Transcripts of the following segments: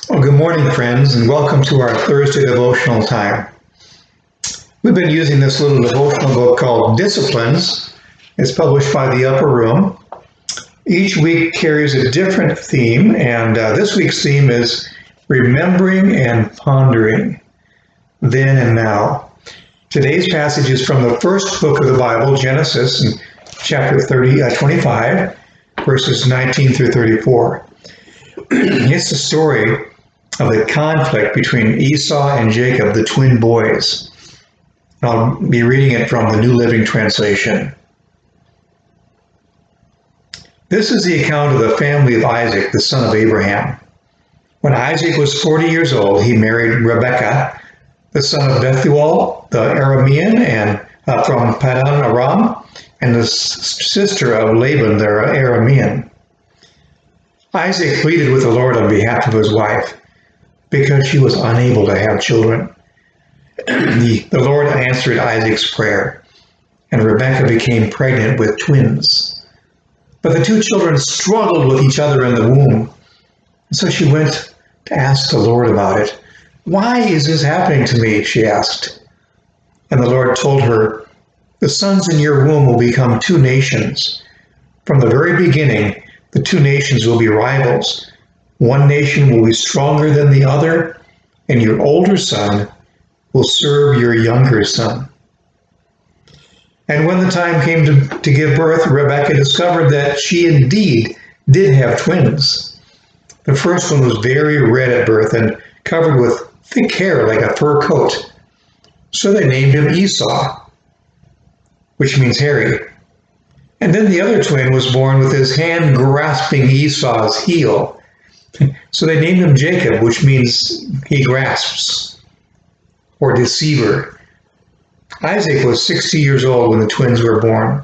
Well, good morning, friends, and welcome to our Thursday devotional time. We've been using this little devotional book called Disciplines. It's published by the Upper Room. Each week carries a different theme, and this week's theme is Remembering and Pondering, Then and Now. Today's passage is from the first book of the Bible, Genesis, in chapter 25, verses 19 through 34. It's the story of the conflict between Esau and Jacob, the twin boys. I'll be reading it from the New Living Translation. This is the account of the family of Isaac, the son of Abraham. When Isaac was 40 years old, he married Rebekah, the son of Bethuel, the Aramean, and from Padan Aram, and the sister of Laban, the Aramean. Isaac pleaded with the Lord on behalf of his wife, because she was unable to have children. The Lord answered Isaac's prayer, and Rebekah became pregnant with twins. But the two children struggled with each other in the womb. So she went to ask the Lord about it. "Why is this happening to me?" she asked. And the Lord told her, "The sons in your womb will become two nations. From the very beginning, the two nations will be rivals. One nation will be stronger than the other, and your older son will serve your younger son." And when the time came to give birth, Rebekah discovered that she indeed did have twins. The first one was very red at birth and covered with thick hair like a fur coat. So they named him Esau, which means hairy. And then the other twin was born with his hand grasping Esau's heel. So they named him Jacob, which means he grasps, or deceiver. Isaac was 60 years old when the twins were born.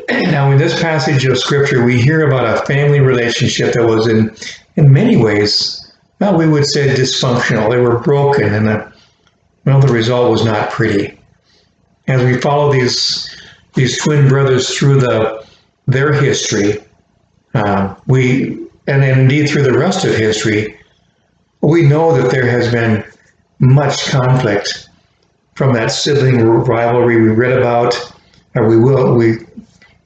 Now, in this passage of Scripture, we hear about a family relationship that was in many ways, well, we would say dysfunctional. They were broken, and the result was not pretty. As we follow these twin brothers through their history, and indeed through the rest of history, we know that there has been much conflict from that sibling rivalry we read about, or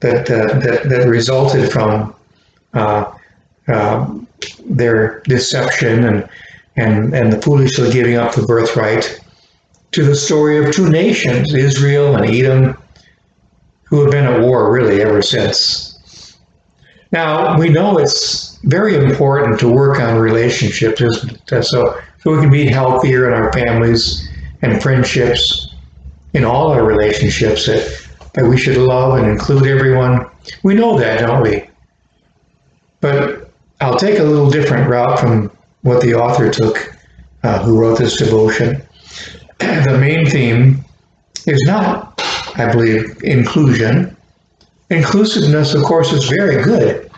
that resulted from their deception and the foolishly giving up the birthright, to the story of two nations, Israel and Edom, who have been at war really ever since. Now, we know it's very important to work on relationships so we can be healthier in our families and friendships, in all our relationships, that we should love and include everyone. We know that, don't we? But I'll take a little different route from what the author took, who wrote this devotion. The main theme is not, I believe, inclusion. Inclusiveness, of course, is very good,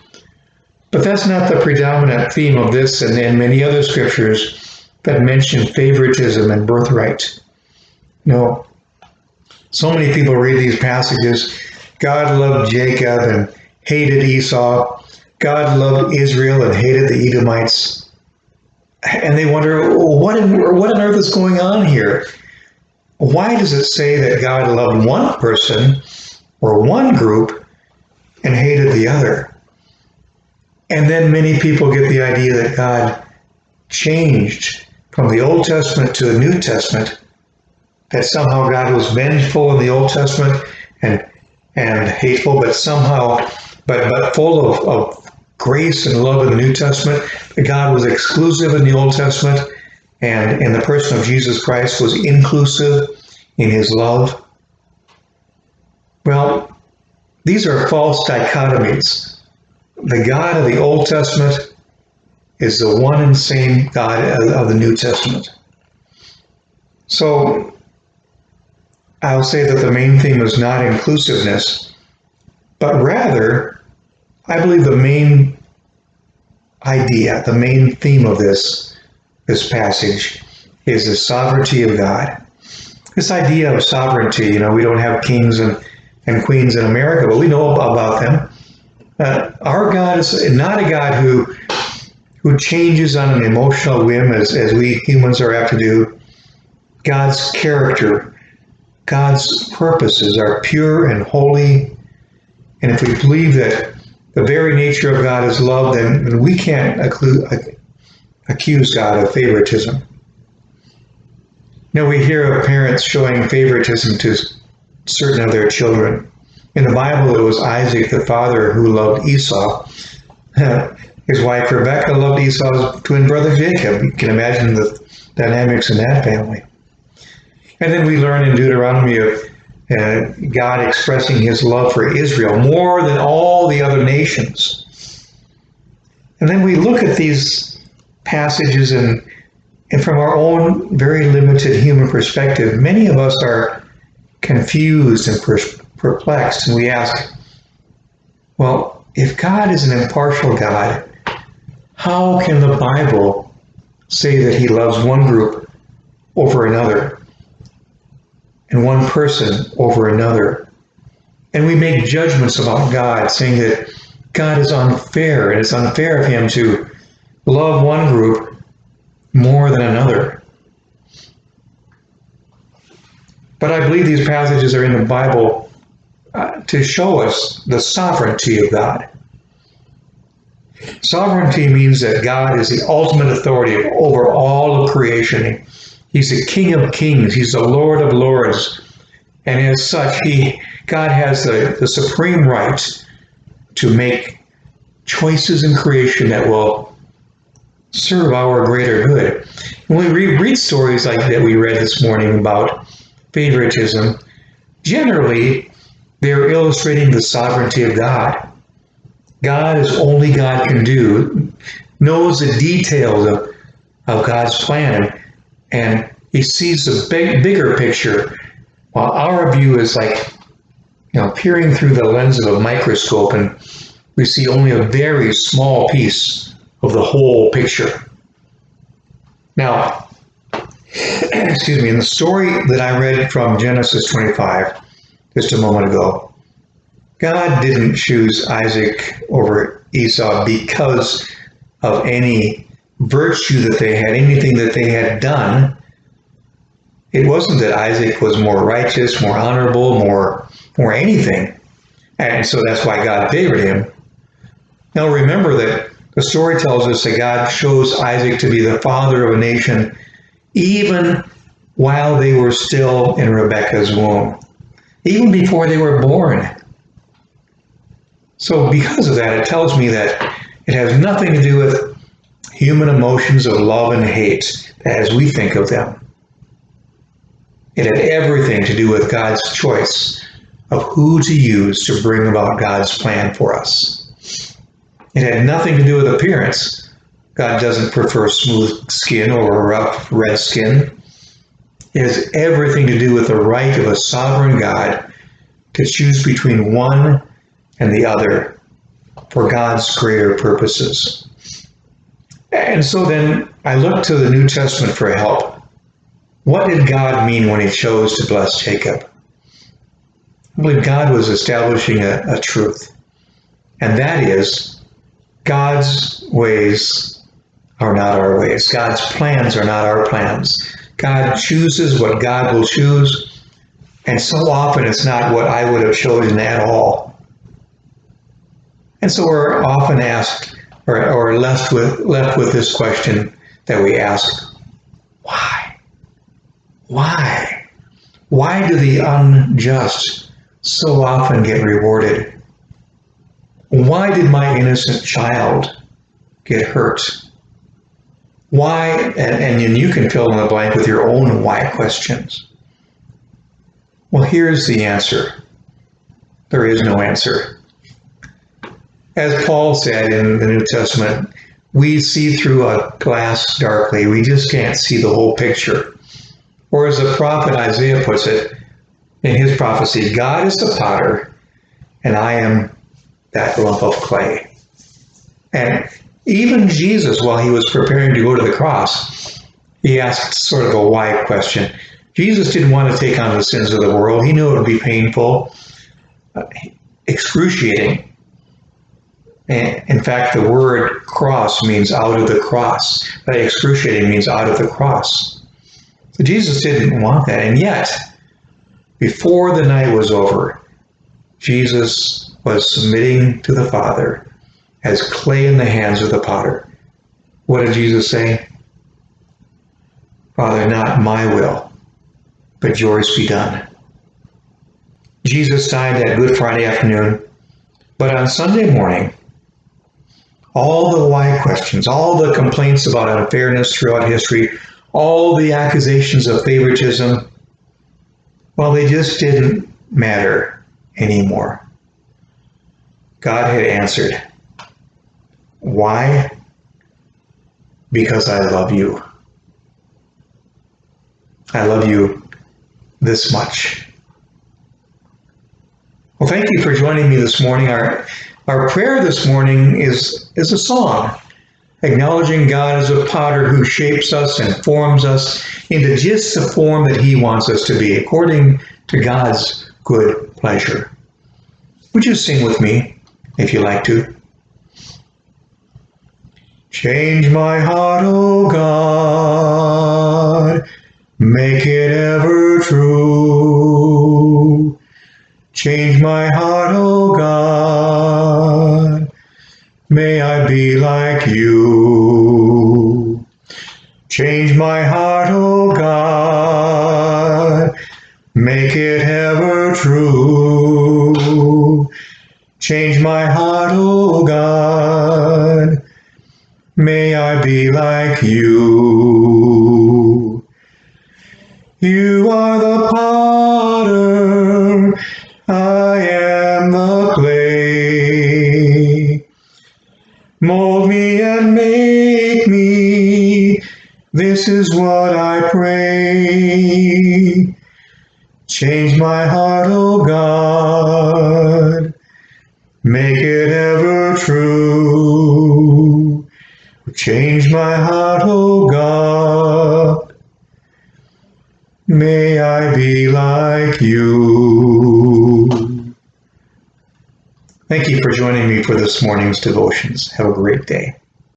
but that's not the predominant theme of this and many other scriptures that mention favoritism and birthright. No. So many people read these passages. God loved Jacob and hated Esau. God loved Israel and hated the Edomites. And they wonder, what on earth is going on here? Why does it say that God loved one person or one group and hated the other? And then many people get the idea that God changed from the Old Testament to the New Testament, that somehow God was vengeful in the Old Testament and hateful, but full of grace and love in the New Testament, that God was exclusive in the Old Testament, and in the person of Jesus Christ was inclusive in his love. Well, these are false dichotomies. The God of the Old Testament is the one and same God of the New Testament. So I'll say that the main theme is not inclusiveness, but rather, I believe the main idea, the main theme of this passage is the sovereignty of God. This idea of sovereignty, we don't have kings and queens in America, but we know about them. Our God is not a God who who changes on an emotional whim as we humans are apt to do. God's character, God's purposes are pure and holy. And if we believe that the very nature of God is love, then we can't accuse God of favoritism. Now we hear of parents showing favoritism to certain of their children. In the Bible, it was Isaac, the father, who loved Esau. His wife Rebekah loved Esau's twin brother Jacob. You can imagine the dynamics in that family. And then we learn in Deuteronomy of God expressing his love for Israel more than all the other nations. And then we look at these passages and from our own very limited human perspective, many of us are confused and perplexed. And we ask, well, if God is an impartial God, how can the Bible say that he loves one group over another and one person over another? And we make judgments about God, saying that God is unfair, and it's unfair of him to love one group more than another. But I believe these passages are in the Bible to show us the sovereignty of God. Sovereignty means that God is the ultimate authority over all of creation. He's the King of kings. He's the Lord of lords. And as such, God has the supreme right to make choices in creation that will serve our greater good. When we read stories like that we read this morning about favoritism, generally they're illustrating the sovereignty of God. God, as only God can do, knows the details of God's plan, and he sees the bigger picture, while our view is like, peering through the lens of a microscope, and we see only a very small piece of the whole picture. Now, excuse me, in the story that I read from Genesis 25 just a moment ago, God didn't choose Isaac over Esau because of any virtue that they had, anything that they had done. It wasn't that Isaac was more righteous, more honorable, more anything. And so that's why God favored him. Now remember that the story tells us that God chose Isaac to be the father of a nation even while they were still in Rebekah's womb, even before they were born. So because of that, it tells me that it has nothing to do with human emotions of love and hate as we think of them. It had everything to do with God's choice of who to use to bring about God's plan for us. It had nothing to do with appearance. God doesn't prefer smooth skin or rough red skin. It has everything to do with the right of a sovereign God to choose between one and the other for God's greater purposes. And so then I look to the New Testament for help. What did God mean when he chose to bless Jacob? I believe God was establishing a truth, and that is God's ways are not our ways. God's plans are not our plans. God chooses what God will choose, and so often it's not what I would have chosen at all. And so we're often asked or left with this question that we ask: why? Why? Why do the unjust so often get rewarded? Why did my innocent child get hurt? Why? And you can fill in the blank with your own why questions. Well, here's the answer. There is no answer. As Paul said in the New Testament, we see through a glass darkly. We just can't see the whole picture. Or as the prophet Isaiah puts it in his prophecy, God is the potter, and I am that lump of clay. And even Jesus, while he was preparing to go to the cross, he asked sort of a why question. Jesus didn't want to take on the sins of the world. He knew it would be painful, excruciating. In fact, the word cross means out of the cross. Excruciating means out of the cross. So Jesus didn't want that. And yet, before the night was over, Jesus was submitting to the Father as clay in the hands of the potter. What did Jesus say? Father, not my will, but yours be done. Jesus died that Good Friday afternoon, but on Sunday morning, all the why questions, all the complaints about unfairness throughout history, all the accusations of favoritism, well, they just didn't matter anymore. God had answered. Why? Because I love you. I love you this much. Well, thank you for joining me this morning. Our prayer this morning is a song, acknowledging God as a potter who shapes us and forms us into just the form that he wants us to be, according to God's good pleasure. Would you sing with me, if you like to? Change my heart, O God, make it ever true. Change my heart, O God, may I be like you. Change my heart, O God, make it ever true. Change my heart, O God, may I be like you. You are the potter, I am the clay. Mold me and make me, this is what I pray. Change my heart, O God, make it ever true. Change my heart, O God, may I be like you. Thank you for joining me for this morning's devotions. Have a great day.